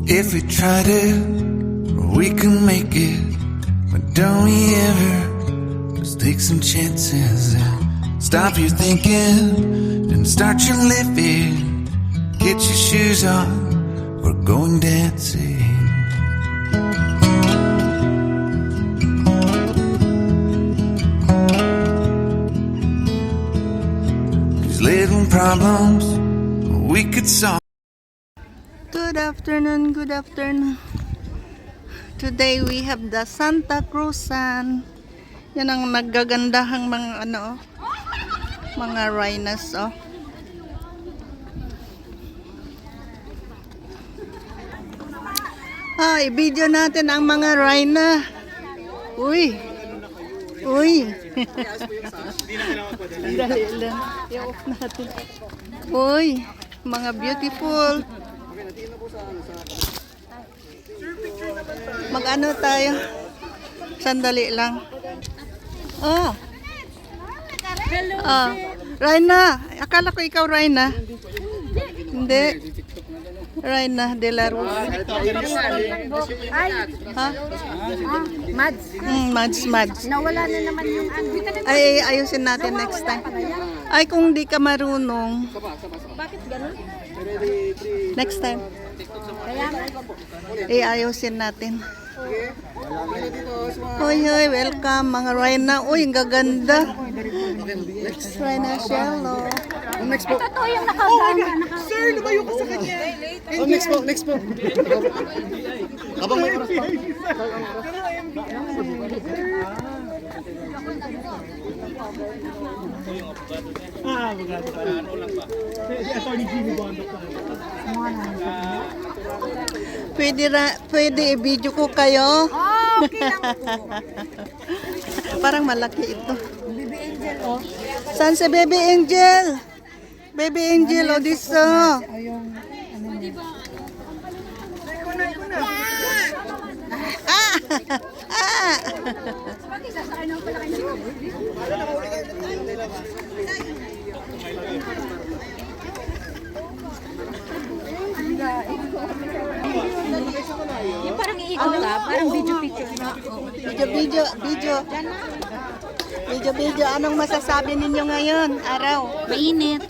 If we try to, we can make it. But don't we ever just take some chances and stop your thinking and start your living. Get your shoes on, we're going dancing. These little problems we could solve. Good afternoon, good afternoon. Today we have the Santa Cruzan. Yan ang naggagandahang mga mga rhinos oh. I-video natin ang mga rhino. Uy. Uy. Dali lang. I-off natin. Uy, mga beautiful. Mag-ano tayo? Sandali lang. Oh. Oh. Raina. Akala ko ikaw Raina. Hindi. Raina de la Ruz. Ay, Ha? Mads. Mads. Nawala na naman yung ano. Ay, ayusin natin next time. Ay, kung di ka marunong. Bakit ganun? Next time. Kaya nga. Ayusin natin. Hoy, welcome mga Raina. Uy, ang gaganda. Raina Shello. Ito to yung nakagana. Sir, lumayo ka sa kanya. Oh, next po. Habang may oras pa. Abogado ka. Ano lang ba? Si Attorney Jimmy Bondo pa. Pwede i-video ko kayo. Oh, okay lang po. Parang malaki ito. Baby Angel, oh. Saan si Baby Angel? Baby Angel, o dito. Ah! Yung parang iikot ka, parang video picture. Video. Anong masasabi ninyo ngayon? Araw. Mainit.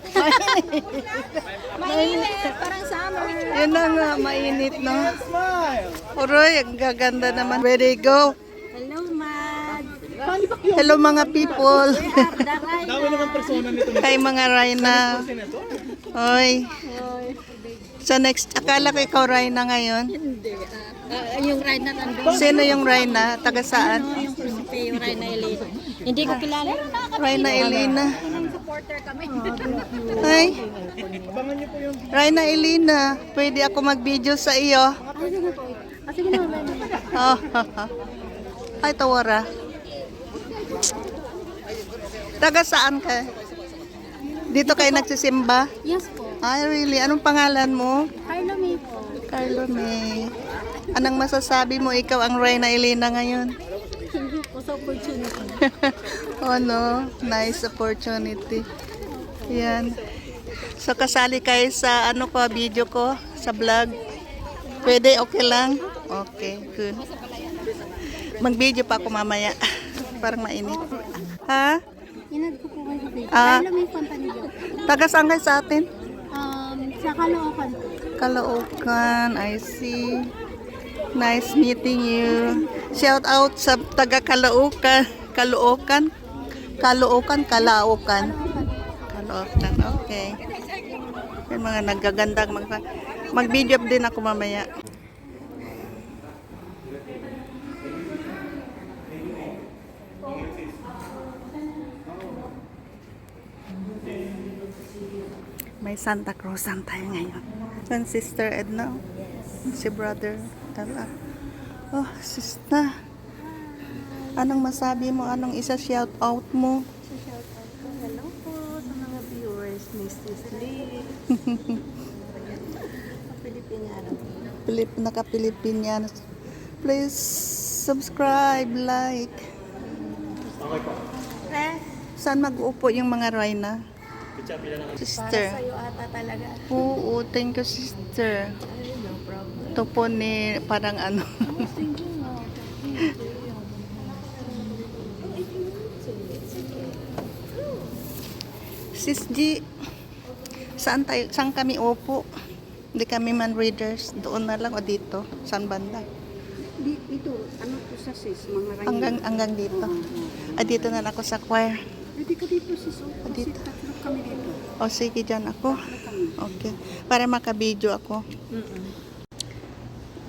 Mainit, parang summer. Yun na nga, mainit, no? Uroy, ang gaganda naman. Ready, go. Hello, Mads. Hello mga people. Dami naman persona nito. Kay mga Raina. Hoy. Sa next, akala ko ikaw Raina ngayon. Hindi. Yung ride na nandun. Sino yung Raina? Taga saan? Yung Prinsipe, yung ride na Elena. Hindi ko kilala. Raina Elena. Supporter kami. Ay. Raina Elena, pwede ako mag-video sa iyo. Sige na, Oh. Ay, tawara. Taga saan ka? Dito kayo nagsisimba? Yes po. Ay, really? Anong pangalan mo? Carlo May po. Carlo May. Anong masasabi mo? Ikaw ang Raina Elena ngayon. Hindi po sa opportunity. Oh no, nice opportunity. Yan. So kasali kayo sa ano ko, video ko, sa vlog. Pwede, okay lang? Okay, good. Mag-video pa ako mamaya. Parang mainit. Ha? Inad ko po kayo sa video. Ah. Carlo May company job. Taga saan kayo sa atin? Sa Caloocan po. Caloocan, I see. Nice meeting you. Shout out sa taga Caloocan. Caloocan? Caloocan. Caloocan, okay. Yung mga naggagandang mag-video din ako mamaya. May Santa Cruzan tayo ngayon. Yan Sister Edna. Si Brother Tala. Oh, sister. Anong masabi mo? Anong isa shout out mo? Hello po sa mga viewers. Mrs. Lee. Naka-Pilipinyano. Please subscribe, like. Okay po. Saan mag-upo yung mga Raina? Para Sister. sa'yo ata talaga. Oo, thank you, sister. No problem. Ito po ni parang ano. Sis G, saan kami upo? Hindi kami man readers. Doon na lang o dito? Saan banda? Dito, ano to sa sis? Mga ranyo. Hanggang dito. Dito na lang ako sa choir. Pwede ka dito sis. O, kasi Dito. tatlo kami dito. O sige, dyan ako. Okay. Para makabidyo ako.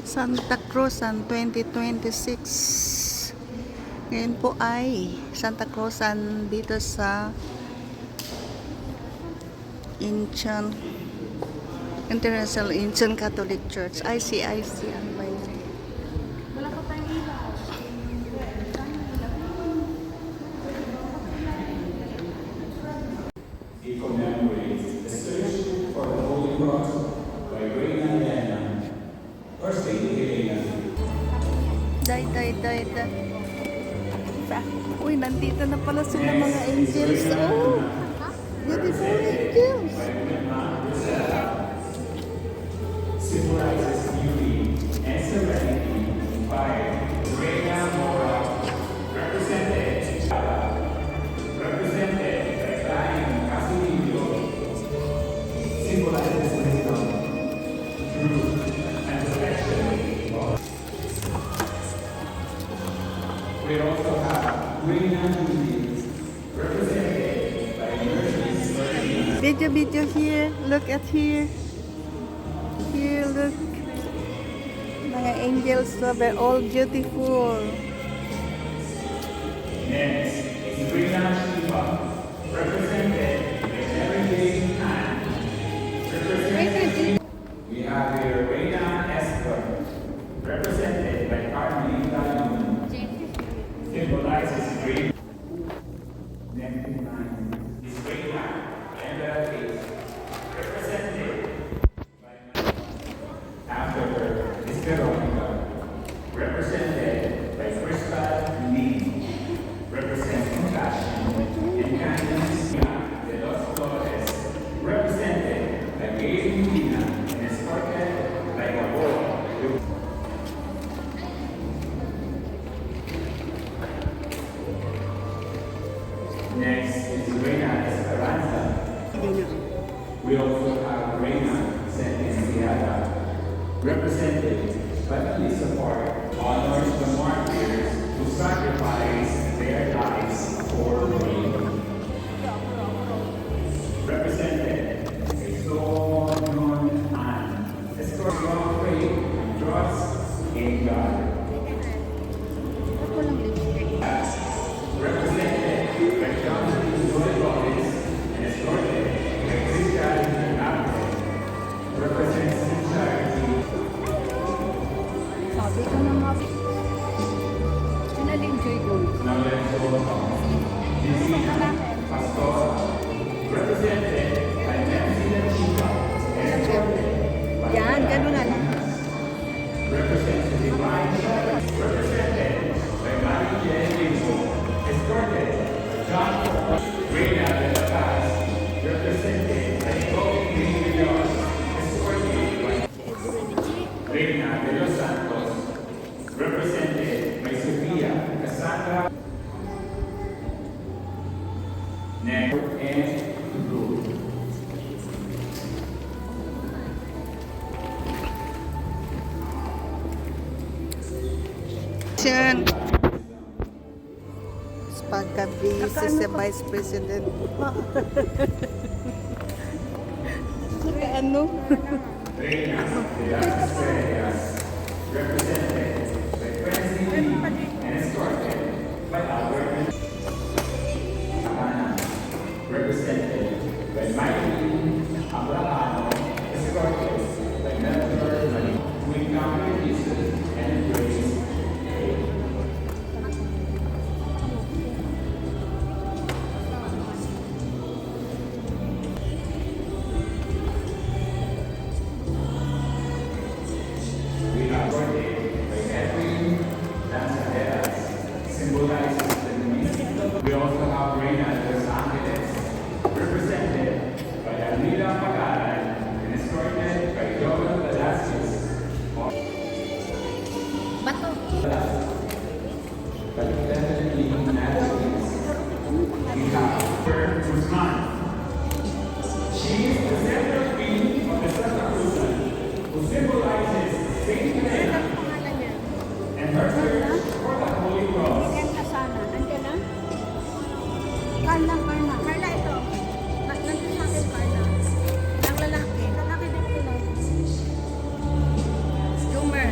Santa Cruzan 2026. Ngayon po ay Santa Cruzan dito sa Incheon International Incheon Catholic Church. ICIC. Ano ba yun? Wala pa tayong ilaw. He commemorates the search for the Holy Cross by Reina Elena, First Lady Helena. Die. Uy, nandito na pala sila mga angels. Oh! Beautiful angels! Symbolizes beauty and serenity by Reina Mora, represented by Flying Casimiro, symbolizes wisdom, truth, and protection. We also have Reina Julie, represented by Mercy's Virgin. Video here. Look at here. Here, look. Mga angels, so they're all beautiful. Next is Reina Shiva, represented by Everyday Hand. We have here Reina Esther, represented by Carmelita Luna, symbolizes great. Next in line is Reina Ella Gates, represented by after her is Veronica, represented by Crystal Lee, representing compassion and kindness. De los Flores, represented by Gail Medina and escorted by Gabor. Next is Reina Esperanza. We also have Reina Sentenciada, represented by Melissa Park, honors the martyrs who sacrifice their lives for faith. Represented by Sonon Ann, a story of faith and trust in God. Represented by Jonathan Joy Rollins and escorted by Christian Arte, represents charity. Sabi ko na nga. Sinal-enjoy ko. Now let's go on. Gisina Pastora, represented by Nancy Chica, and escorted by Yan, ganun na lang. represents the divine shepherd, represented by Mary Jane Ringo, escorted by John Reina de la Paz, represented by Chloe Villas, escorted by Reina de los Santos, represented by Sofia Cassandra. Next and Blue. Yan. Pagka-busy si Vice President. Ano? Reina de las Estrellas, represented by Francie Lee and escorted by Albert Ana, represented by Mikey Abrahamo, escorted by Melchor Mali, who encountered Jesus and embraced faith. We are ordained by Edwin Lanzaderas, symbolizes the municipal. We also have Reina de Los Angeles, represented by Almira Pagaran and escorted by Joel Velasquez. Guzman. She is the central queen of the Santa Cruzan, who symbolizes Saint Helena and her church for the Holy Cross. Carla ito. Nandun sa akin, Carla. Ang lalaki. Lalaki din ito. Jumer.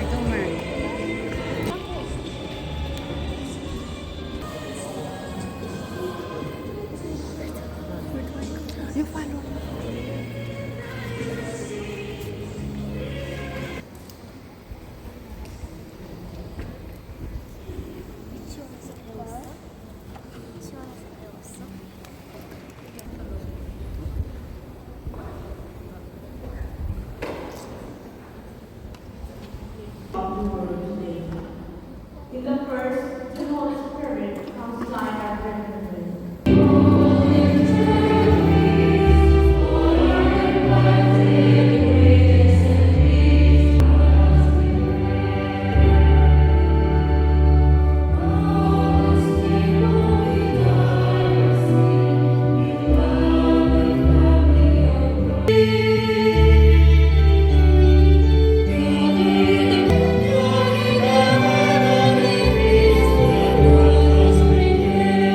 You follow. In the first, the Holy Spirit comes like a wind.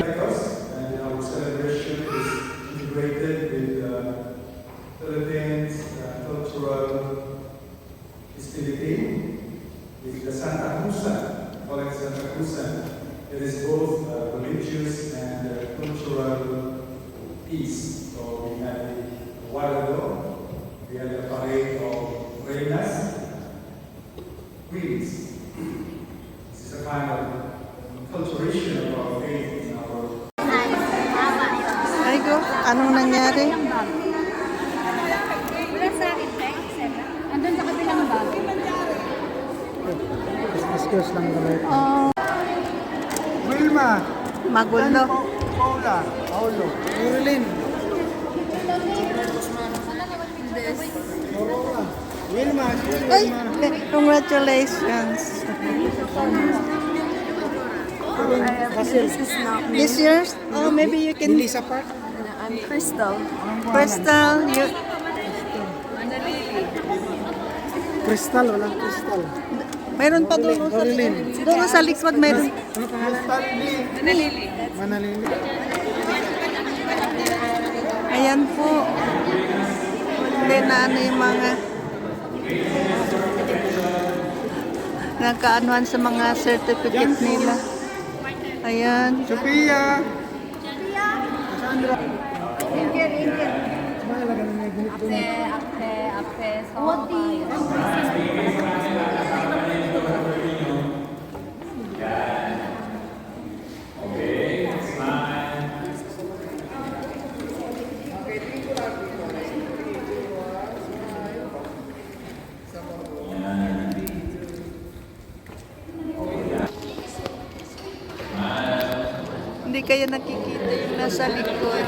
Like us, and our celebration is integrated with Philippines cultural festivity with the Santa Cruzan, call it Santa Cruzan. It is both religious and cultural piece. So we had a while ago, we had a parade of reinas, queens. This is a kind of culturation of our faith in our Ay, go. Anong nangyari? Wala sa akin, andun sa kabilang bag. Discuss lang kami. Oh, Wilma. magulo. Paula. Paulo. Marilyn. Aurora. Wilma. Ay, congratulations. This year's? Oh, maybe you can... Lisa Park. I'm Crystal. Crystal, you... Crystal. Walang Crystal. Mayroon pa doon sa Marilyn. doon sa likod mayroon. Ano pangalan? Manalili. Manalili. Ayan po. Hindi na ano yung mga nagkaanuhan sa mga certificate nila. Ayan. Sophia. Hindi kayo nakikita yung nasa likod.